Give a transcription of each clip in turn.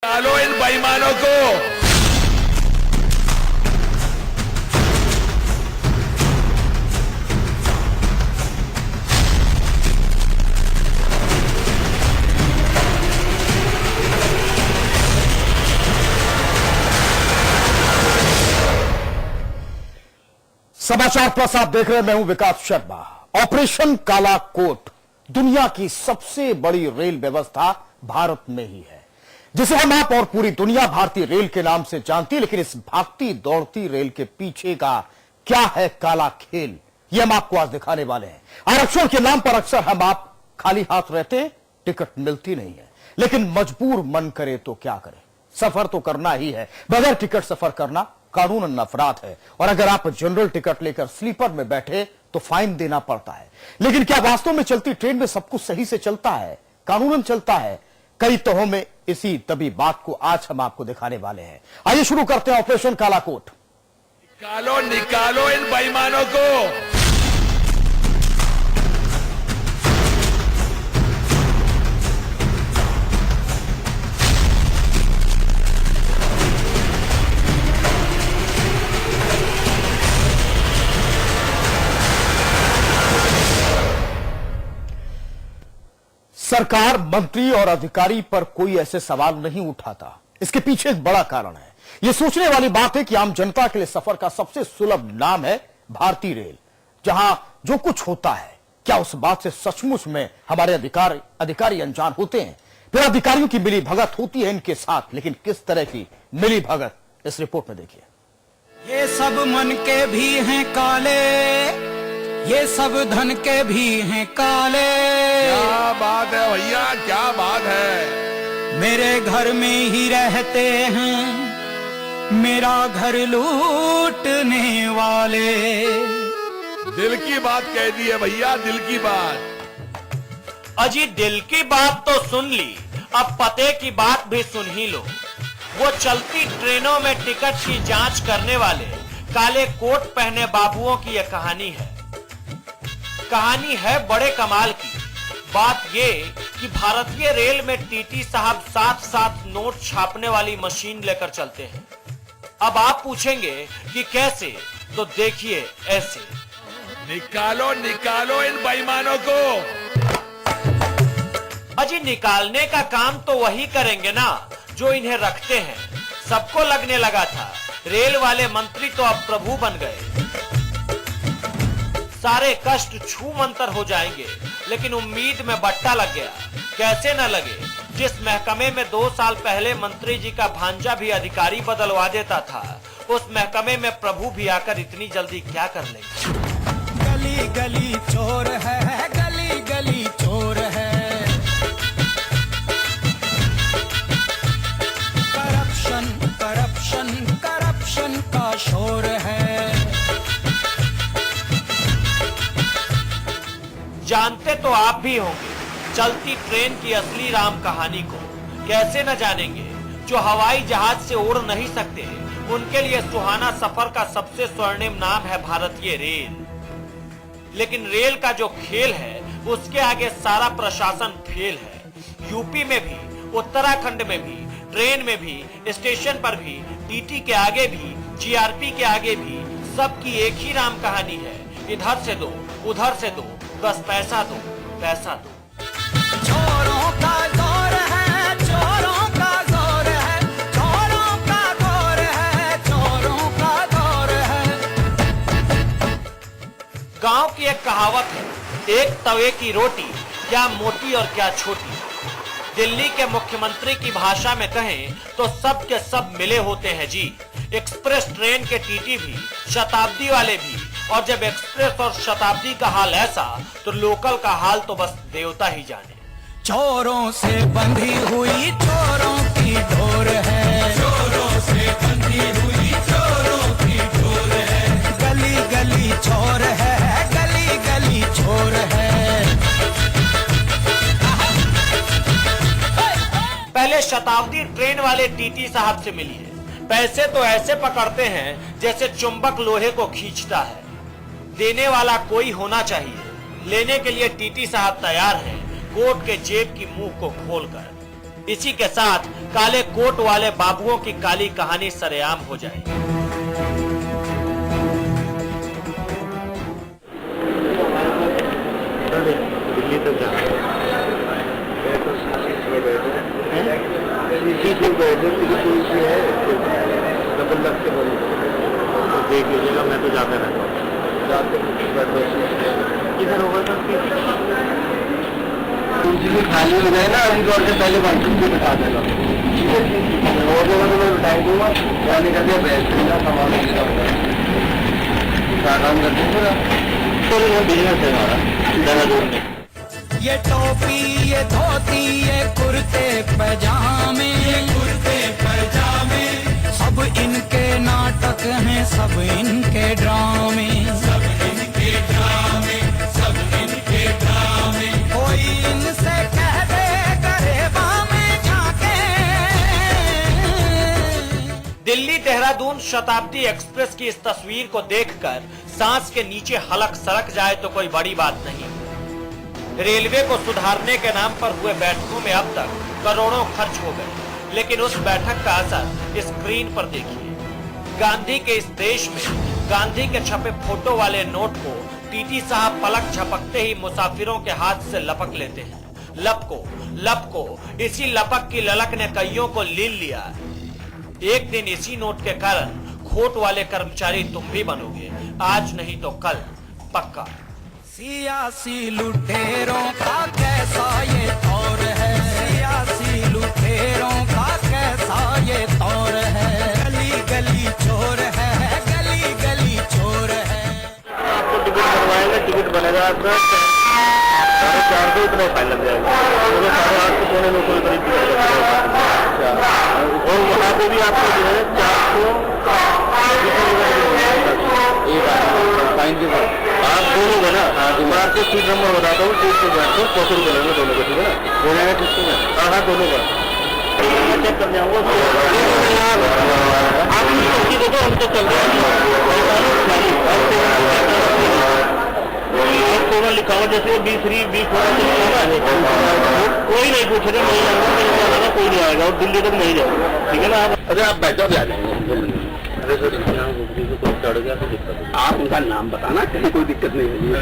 निकालो इन बेईमानों को। समाचार प्लस आप देख रहे हैं, मैं हूं विकास शर्मा। ऑपरेशन काला कोट दुनिया की सबसे बड़ी रेल व्यवस्था भारत में ही है, जिसे हम आप और पूरी दुनिया भारतीय रेल के नाम से जानती है। लेकिन इस भागती दौड़ती रेल के पीछे का क्या है काला खेल, ये हम आपको आज दिखाने वाले हैं। आरक्षण के नाम पर अक्सर हम आप खाली हाथ रहते हैं, टिकट मिलती नहीं है, लेकिन मजबूर मन करे तो क्या करे, सफर तो करना ही है। बगैर टिकट सफर करना कानूनन अपराध है, और अगर आप जनरल टिकट लेकर स्लीपर में बैठे तो फाइन देना पड़ता है। लेकिन क्या वास्तव में चलती ट्रेन में सब कुछ सही से चलता है, कानूनन चलता है? कई तहों में इसी तभी बात को आज हम आपको दिखाने वाले हैं। आइए शुरू करते हैं ऑपरेशन काला कोट। निकालो निकालो इन बेईमानों को। सरकार, मंत्री और अधिकारी पर कोई ऐसे सवाल नहीं उठाता। इसके पीछे एक बड़ा कारण है। यह सोचने वाली बात है कि आम जनता के लिए सफर का सबसे सुलभ नाम है भारतीय रेल। जहां जो कुछ होता है, क्या उस बात से सचमुच में हमारे अधिकारी अनजान होते हैं? फिर अधिकारियों की मिली भगत होती है इनके साथ, लेकिन किस तरह की मिली भगत, इस रिपोर्ट में देखिए। ये सब मन के भी हैं काले, ये सब धन के भी हैं काले। क्या बात है भैया, क्या बात है। मेरे घर में ही रहते हैं, मेरा घर लूटने वाले। दिल की बात कह दी है भैया, दिल की बात। अजी दिल की बात तो सुन ली, अब पते की बात भी सुन ही लो। वो चलती ट्रेनों में टिकट की जांच करने वाले काले कोट पहने बाबुओं की यह कहानी है। कहानी है बड़े कमाल की। बात ये कि भारतीय रेल में टीटी साहब साथ साथ नोट छापने वाली मशीन लेकर चलते हैं। अब आप पूछेंगे कि कैसे, तो देखिए ऐसे। निकालो निकालो इन बेईमानों को। अजी निकालने का काम तो वही करेंगे ना जो इन्हें रखते हैं। सबको लगने लगा था रेल वाले मंत्री तो अब प्रभु बन गए, सारे कष्ट छू मंतर हो जाएंगे। लेकिन उम्मीद में बट्टा लग गया। कैसे न लगे, जिस महकमे में 2 साल पहले मंत्री जी का भांजा भी अधिकारी बदलवा देता था, उस महकमे में प्रभु भी आकर इतनी जल्दी क्या कर लेंगे। गली गली चोर है, गली गली चोर है। करप्शन करप्शन करप्शन का शोर है। जानते तो आप भी होंगे चलती ट्रेन की असली राम कहानी को। कैसे न जानेंगे, जो हवाई जहाज से उड़ नहीं सकते, उनके लिए सुहाना सफर का सबसे स्वर्णिम नाम है भारतीय रेल। लेकिन रेल का जो खेल है, उसके आगे सारा प्रशासन फेल है। यूपी में भी, उत्तराखंड में भी, ट्रेन में भी, स्टेशन पर भी, टीटी के आगे भी, जीआरपी के आगे भी, सबकी एक ही राम कहानी है। इधर से दो, उधर से दो, बस पैसा दो, पैसा दो। चोरों का जोर है, चोरों का जोर है, चोरों का जोर है, चोरों का जोर है। गांव की एक कहावत है, एक तवे की रोटी क्या मोटी और क्या छोटी। दिल्ली के मुख्यमंत्री की भाषा में कहें तो सब के सब मिले होते हैं जी। एक्सप्रेस ट्रेन के टीटी भी, शताब्दी वाले भी, और जब एक्सप्रेस और शताब्दी का हाल ऐसा, तो लोकल का हाल तो बस देवता ही जाने। चोरों से बंधी हुई चोरों की डोर है, चोरों से बंधी हुई चोरों की डोर है। गली गली चोर है, गली गली चोर है। पहले शताब्दी ट्रेन वाले टीटी साहब से मिलिए। पैसे तो ऐसे पकड़ते हैं जैसे चुंबक लोहे को खींचता है। देने वाला कोई होना चाहिए, लेने के लिए टीटी साहब तैयार हैं, कोट के जेब की मुंह को खोलकर। इसी के साथ काले कोट वाले बाबुओं की काली कहानी सरेआम हो जाएगी। दिल्ली तक जाना है तो डबल लग के बोलो देख लीजिएगा। मैं तो जाते रहता हूँ, जाते किधर होगा सर कुर्सी खाली हो जाए ना अभी दौड़ के पहले बाथरूम भी बता देगा। और जगह तो मैं बताई दूंगा जाने का दिया बैठ देगा सामान क्या काम करते हैं तो बिजनेस है हमारा देहरादून में। ये टोपी ये धोती ये कुर्ते पैजामे सब इनके नाटक हैं, सब इनके ड्रामे कोई इनसे कह दे गरेबा में जाके। दिल्ली देहरादून शताब्दी एक्सप्रेस की इस तस्वीर को देखकर सांस के नीचे हलक सरक जाए तो कोई बड़ी बात नहीं। रेलवे को सुधारने के नाम पर हुए बैठकों में अब तक करोड़ों खर्च हो गए, लेकिन उस बैठक का असर स्क्रीन पर देखिए। गांधी के इस देश में गांधी के छपे फोटो वाले नोट को टीटी साहब पलक झपकते ही मुसाफिरों के हाथ से लपक लेते हैं। लपको इसी लपक की ललक ने कईयों को लील लिया। एक दिन इसी नोट के कारण खोट वाले कर्मचारी तुम भी बनोगे, आज नहीं तो कल पक्का। सियासी लुटेरों का कैसा ये दौर है, सियासी लुटेरों का कैसा ये दौर है। गली गली चोर है, गली गली चोर है। आपको टिकट बनवाएंगे, टिकट बनेगा आपका 450 इतना फाइन लग जाएगा। 850 पौने 900 करीब टिकट लगेगा। और वहाँ पे भी आपको जो है 400 फाइन के बाद आप दोनों का ना। मैं आपको सीट नंबर बताता हूँ, सीट पर बैठकर 100 रुपये लेंगे दोनों का, ठीक है ना? दोनों का ठीक है? हाँ दोनों का चेक कर जाऊँगा। आप इसकी देखो, हम तो चल रहे हैं लिखा हुआ जैसे B3 B4 कोई नहीं पूछेगा, नहीं आएगा, कोई नहीं आएगा और दिल्ली तक नहीं जाएगा, ठीक है ना? अरे आप बैठो भी आ जाएंगे। अरे सर कोई चढ़ गया तो दिक्कत है। आप उनका नाम बताना, कहीं कोई दिक्कत नहीं है।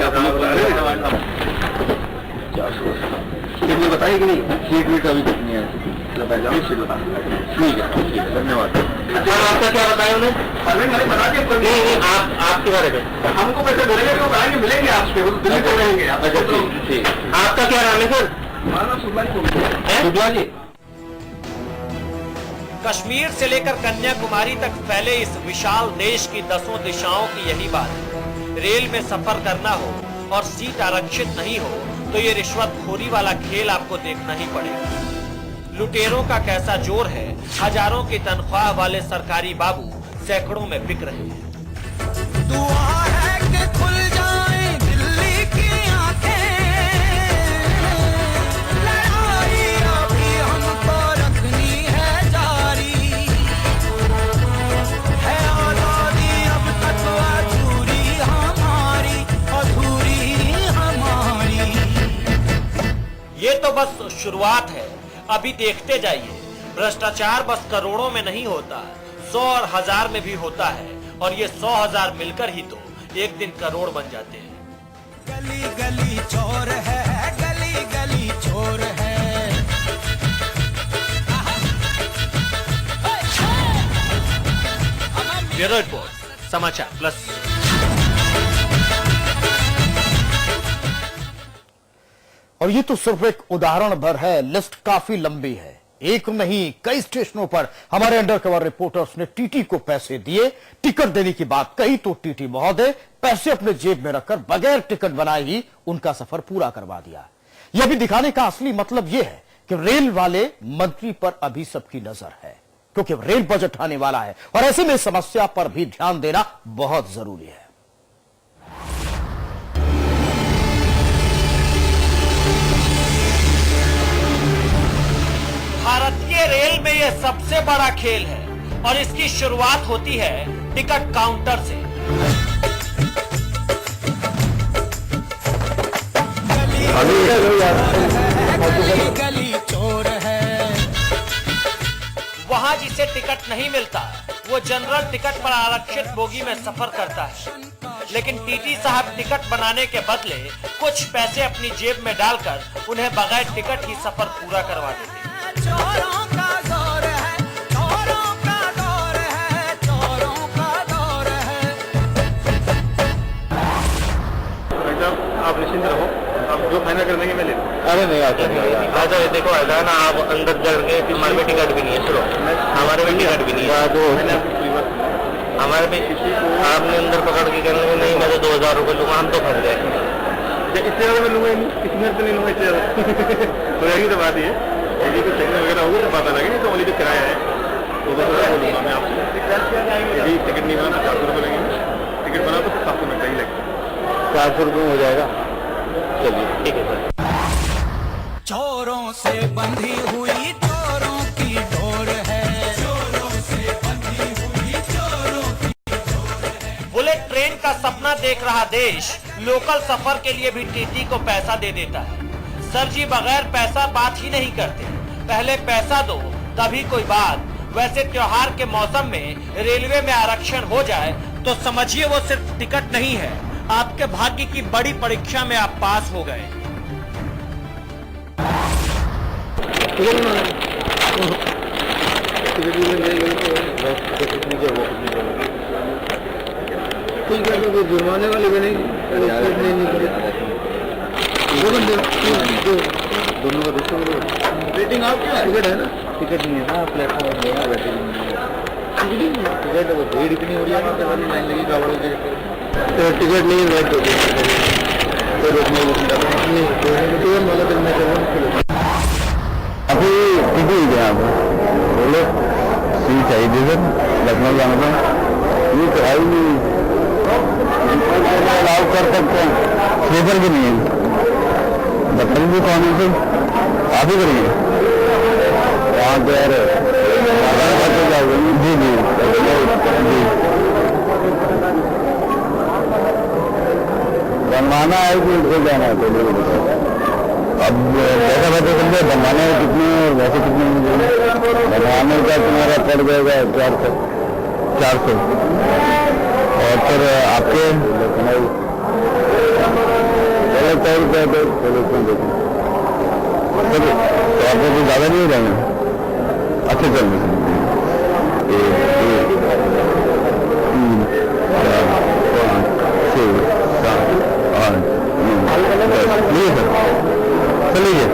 सीट में बताइए कि नहीं? सीट में कभी कुछ नहीं है, ठीक है धन्यवाद। आपका क्या बताया उन्हें? नहीं आपके बारे में हमको पैसे बोलेंगे तो बताएंगे, मिलेंगे आपसे दिल्ली को रहेंगे। अच्छा ठीक। आपका क्या नाम है सर? हमारा नाम शुक्ला जी। कश्मीर से लेकर कन्याकुमारी तक फैले इस विशाल देश की 10 दिशाओं की यही बात है। रेल में सफर करना हो और सीट आरक्षित नहीं हो तो ये रिश्वतखोरी वाला खेल आपको देखना ही पड़ेगा। लुटेरों का कैसा जोर है, हजारों की तनख्वाह वाले सरकारी बाबू सैकड़ों में बिक रहे हैं। दुआ है कि खुल जाए दिल्ली की आंखें, लड़ाई अभी हमको रखनी है जारी, है आजादी अब तक अधूरी हमारी, अधूरी हमारी। ये तो बस शुरुआत है, अभी देखते जाइए। भ्रष्टाचार बस करोड़ों में नहीं होता, 100 और 1000 में भी होता है, और ये 100,000 मिलकर ही तो एक दिन करोड़ बन जाते हैं। गली गली चोर है, गली गली चोर है। ब्यूरो रिपोर्ट, समाचार प्लस। और ये तो सिर्फ एक उदाहरण भर है, लिस्ट काफी लंबी है। एक नहीं कई स्टेशनों पर हमारे अंडरकवर रिपोर्टर्स ने टीटी को पैसे दिए, टिकट देने की बात कही तो टीटी महोदय पैसे अपने जेब में रखकर बगैर टिकट बनाए ही उनका सफर पूरा करवा दिया। यह भी दिखाने का असली मतलब यह है कि रेल वाले मंत्री पर अभी सबकी नजर है, क्योंकि रेल बजट आने वाला है और ऐसे में समस्या पर भी ध्यान देना बहुत जरूरी है। भारतीय रेल में यह सबसे बड़ा खेल है और इसकी शुरुआत होती है टिकट काउंटर से। गली गली चोर है। जहां जिसे टिकट नहीं मिलता वो जनरल टिकट पर आरक्षित बोगी में सफर करता है, लेकिन टीटी साहब टिकट बनाने के बदले कुछ पैसे अपनी जेब में डालकर उन्हें बगैर टिकट ही सफर पूरा करवा देते हैं। चोरों का दौर है, चोरों का दौर है, चोरों का दौर है। आप निश्चिंत रहो, आप जो फाइनल कर देंगे मैं ले लूँगा। अरे नहीं आता देखो ऐसा ना, आप अंदर चढ़ के हमारे में टिकट भी नहीं है, सुनो हमारे में टिकट भी नहीं है, हमारे में आपने अंदर पकड़ के करने में नहीं, मैं तो 2000 रुपये लूँगा, हम तो फंस गए। इससे ज़्यादा मैं लूँगा, किसी से नहीं लूँगा, इससे ज़्यादा हो जाएगी तो बात ये यदि कुछ चेकिंग वगैरह होगी तो पता लगेगी, तो ओनली जो किराया है तो 200 लूँगा मैं आपसे। यदि टिकट नहीं बना तो 400 रुपये लगेंगे, टिकट बना तो 700 रुपये ही लगेगा, 400 रुपये में हो जाएगा। चलिए ठीक है सर। चोरों से बंधी हुई चोरों की डोर है, चोरों से बंधी हुई चोरों की डोर है। बुलेट ट्रेन का सपना देख रहा देश लोकल सफर के लिए भी टीटी को पैसा दे देता है। सर जी बगैर पैसा बात ही नहीं करते, पहले पैसा दो तभी कोई बात। वैसे त्योहार के मौसम में रेलवे में आरक्षण हो जाए तो समझिए वो सिर्फ टिकट नहीं है, आपके भाग्य की बड़ी परीक्षा में आप पास हो गए। जुर्माने वाले भी नहीं, दोनों का दोस्तों रेटिंग आप क्या टिकट है ना, टिकट नहीं है ना प्लेटफॉर्म में, टिकट भीड़ इतनी हो रही है ना, लाइन लगी गावड़ों की, तो टिकट नहीं है तो रोकने वाला दिन में अभी टिकट ही गया बोलो सीट चाहिए सर लखनऊ जाने में, ये कराई नहीं अलाउ कर सकते हैं, स्लीपर भी नहीं है, बताइए कौन है सर, आप ही करिए वहाँ पे जी जी जी बनवाना है कि उसको जाना है, अब पैसा बता सकते बनवाने में कितने वैसे कितने बनवाने का तुम्हारा पड़ जाएगा 400 और फिर आपके चलो 100 रुपये तो आपको कुछ ज़्यादा नहीं हो जाएंगे, अच्छा चल 1 2 3 4 5 6 7 8 9 10 चलिए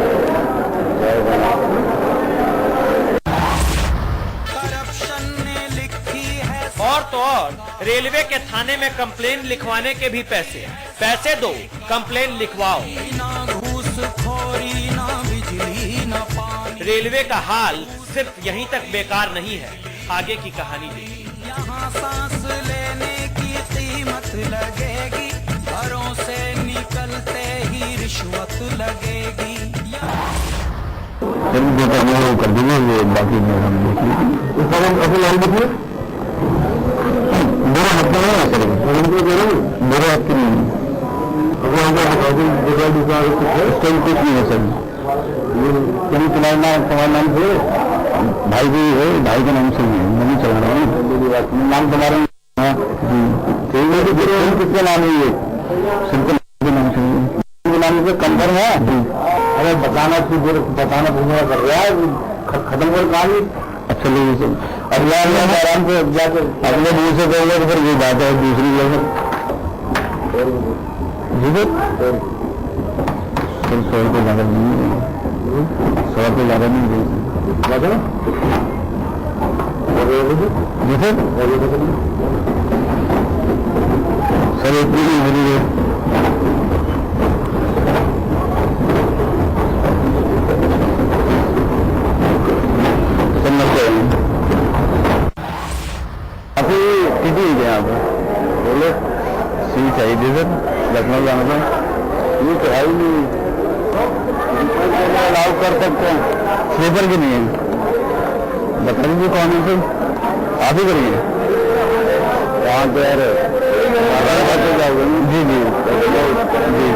करप्शन ने लिखी है और तो और रेलवे के थाने में कंप्लेन लिखवाने के भी पैसे दो कंप्लेन लिखवाओ। ना घूसखोरी ना बिजली ना पानी, रेलवे का हाल सिर्फ यहीं तक बेकार नहीं है, आगे की कहानी देखिए। यहाँ सांस लेने की कीमत लगेगी, घरों से निकलते ही रिश्वत लगेगी। कर देंगे बाकी मेरा हफ्ता है मेरे हफ्ते नहीं कुछ नहीं है सर, तुम्हारा नाम है भाई भी है, भाई के नाम से नहीं है, मैं नहीं चला रहा हूँ नाम तुम्हारा किसका नाम है, ये सिंपल के नाम से नाम से कंफर्म है। अरे बताना कर रहा है, खत्म कर कहा। अच्छा लीजिए सर, अब यार आराम से जाकर अगले मुँह से कहोगे तो फिर ये बात है दूसरी जगह जी सर 100 रुपये ज़्यादा नहीं है, 100 रुपये ज़्यादा नहीं है जी सर। सर इतनी नहीं हो रही है अभी किसी ही गया बोलो सीट चाहिए सर लखनऊ जाने में, ये कराई नहीं अलाउ कर सकते हैं, स्लीपर की नहीं है, बताइए कौन है सर, आप ही करिए वहाँ पे जी जी जी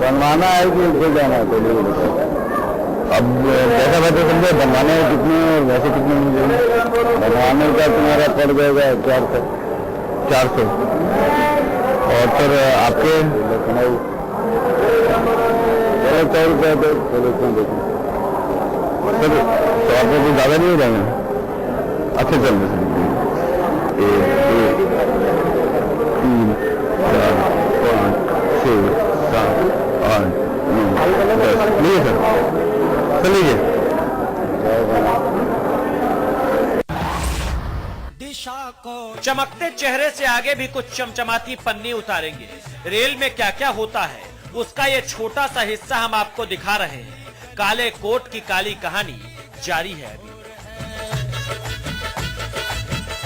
बनवाना है कि उसको जाना है, अब कैसा बात है समझे, बनवाने कितने और वैसे कितने मिल जाएंगे? बनवाने का तुम्हारा पड़ जाएगा 400 और फिर आपके 100 रुपये तो सर 100 रुपये तो ज़्यादा नहीं हो जाएंगे? अच्छा चल रहे 1 2 3 4 5 6 7 8 9 10 नहीं सर चलिए। चमकते चेहरे से आगे भी कुछ चमचमाती पन्नी उतारेंगे। रेल में क्या क्या होता है उसका ये छोटा सा हिस्सा हम आपको दिखा रहे हैं। काले कोट की काली कहानी जारी है अभी।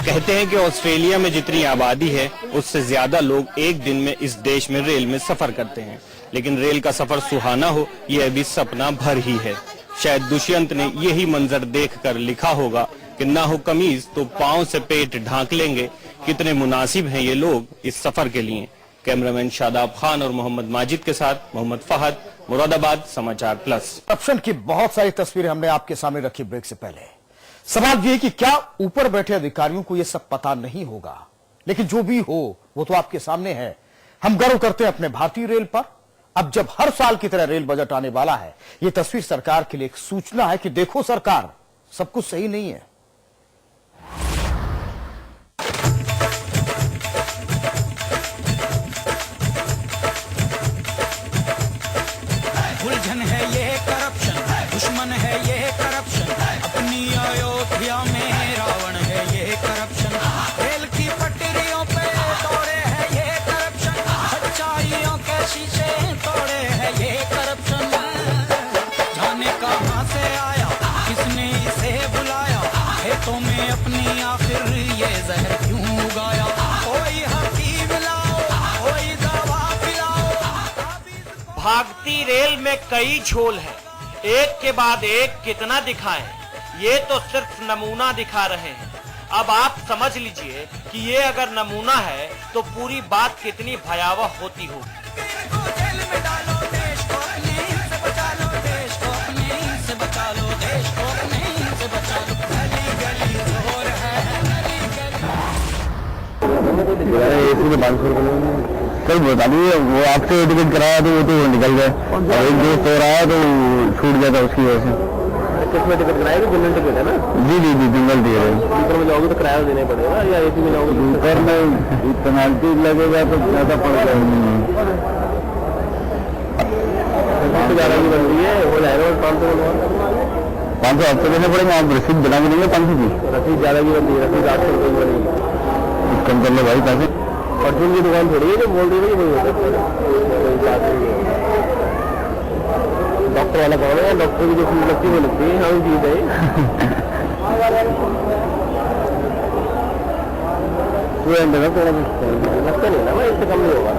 कहते हैं कि ऑस्ट्रेलिया में जितनी आबादी है उससे ज्यादा लोग एक दिन में इस देश में रेल में सफर करते हैं, लेकिन रेल का सफर सुहाना हो ये अभी सपना भर ही है। शायद दुष्यंत ने यही मंजर देखकर लिखा होगा कि ना हो कमीज तो पांव से पेट ढांक लेंगे। कितने मुनासिब हैं ये लोग इस सफर के लिए। कैमरामैन शादाब खान और मोहम्मद माजिद के साथ मोहम्मद फहद, मुरादाबाद, समाचार प्लस। करप्शन की बहुत सारी तस्वीरें हमने आपके सामने रखी ब्रेक से पहले। सवाल यह है कि क्या ऊपर बैठे अधिकारियों को यह सब पता नहीं होगा? लेकिन जो भी हो वो तो आपके सामने है। हम गर्व करते हैं अपने भारतीय रेल पर। अब जब हर साल की तरह रेल बजट आने वाला है, यह तस्वीर सरकार के लिए एक सूचना है कि देखो सरकार, सब कुछ सही नहीं है। उलझन है ये करप्शन, दुश्मन है ये करप्शन, अपनी अयोध्या में रावण है ये करप्शन, रेल की पटरियों पे दौड़े है ये करप्शन, सच्चाइयों के शीशे तोड़े है ये करप्शन। जाने कहां से आया, किसने इसे बुलाया, खेतों में अपनी आखिर ये जहर क्यों उगाया। कोई हकीम लाओ, कोई दवा पिलाओ। भागती रेल में कई झोल है, एक के बाद एक कितना दिखाएं। ये तो सिर्फ नमूना दिखा रहे हैं। अब आप समझ लीजिए कि ये अगर नमूना है तो पूरी बात कितनी भयावह होती होगी। कल बता दीजिए, वो आपसे टिकट कराया तो वो तो निकल गए और एक दोस्त और आया तो छूट गया था उसकी वजह से। किसमें टिकट कराया? जनरल टिकट है ना? जी जी जी जनरल टिकट है। स्लीपर में जाओगे तो किराया देना पड़ेगा या एसी में जाओगे? स्लीपर में पेनाल्टी लगेगा तो ज्यादा पड़ेगा। 11 की बन रही है, हो जाएगा 500 आपको देने पड़ेगा। आप रसीद दिला के देंगे 500 की? रसीद 11 की बनती है, रसीद 800 रुपये की बनेगी। कम कर लो भाई पैसे। परचून की दुकान थोड़ी है जो बोल रही है कि डॉक्टर वाला कौन है? डॉक्टर की जो फीस लगती है वो लगती है, हम फीस है। स्टूडेंट है ना, थोड़ा लगता नहीं ना भाई, इससे कम नहीं होगा।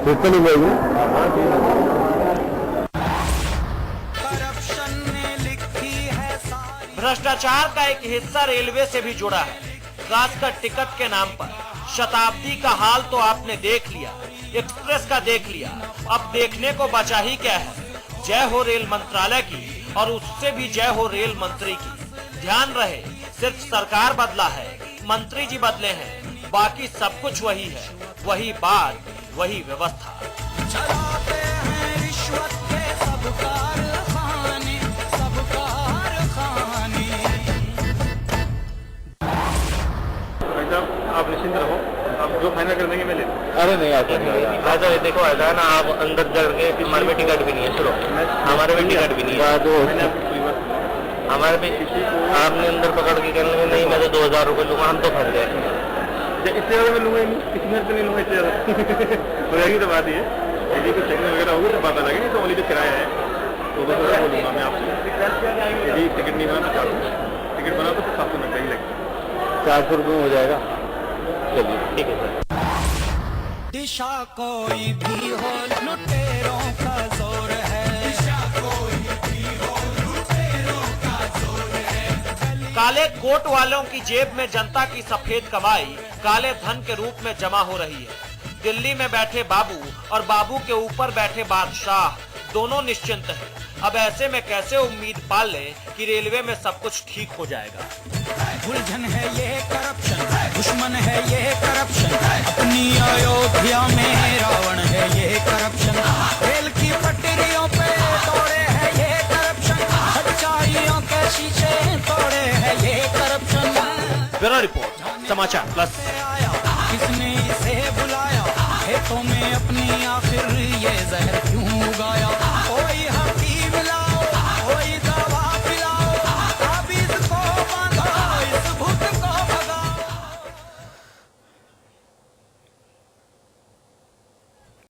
तो नहीं बोलेगी। भ्रष्टाचार का एक हिस्सा रेलवे से भी जुड़ा है, खासकर टिकट के नाम पर। शताब्दी का हाल तो आपने देख लिया, एक्सप्रेस का देख लिया, अब देखने को बचा ही क्या है। जय हो रेल मंत्रालय की और उससे भी जय हो रेल मंत्री की। ध्यान रहे, सिर्फ सरकार बदला है, मंत्री जी बदले हैं, बाकी सब कुछ वही है। वही बात, वही व्यवस्था। चलाते हैं रिश्वत के सब कारखाने, सब कारखाने। आप निश्चिंत रहो, आप जो फाइनल कर देंगे मैं ले लूँगा। अरे नहीं आता नहीं। देखो ऐसा है ना, आप अंदर जाके हमारे में टिकट भी नहीं है। सुनो, हमारे में टिकट भी नहीं है। हमारे पे आपने अंदर पकड़ के कहने लगे नहीं मैं तो 2000 रुपये लूँगा, हम तो फंस गए। इससे ज़्यादा मैं लूँगा नहीं, किसी से नहीं लूँगा इससे ज़्यादा। हो जाएगी तो बात ये, यदि कुछ चेकिंग वगैरह होगी तो पता लगे, नहीं तो ओनली जो किराया है तो बस वैसा बोलूँगा मैं आपसे। यदि टिकट नहीं बना तो 400, टिकट बना तो 700 रुपये ही लगेगा। 400 रुपये हो जाएगा। चलिए ठीक है सर। दिशा कोई भी हो लुटेरों का जोर है, दिशा कोई भी हो लुटेरों का जोर है। काले कोट वालों की जेब में जनता की सफेद कमाई काले धन के रूप में जमा हो रही है। दिल्ली में बैठे बाबू और बाबू के ऊपर बैठे बादशाह दोनों निश्चिंत हैं। अब ऐसे में कैसे उम्मीद पाल ले कि रेलवे में सब कुछ ठीक हो जाएगा। उलझन है ये करप्शन, दुश्मन है ये करप्शन, अपनी अयोध्या में रावण है ये करप्शन, रेल की पटरियों पे दौड़े है ये करप्शन, सच्चाइयों के शीशे तोड़े है ये करप्शन। ब्यूरो रिपोर्ट, समाचार प्लस। किसने इसे बुलाया, खेतों में अपनी आखिर ये जहर क्यों उगाया।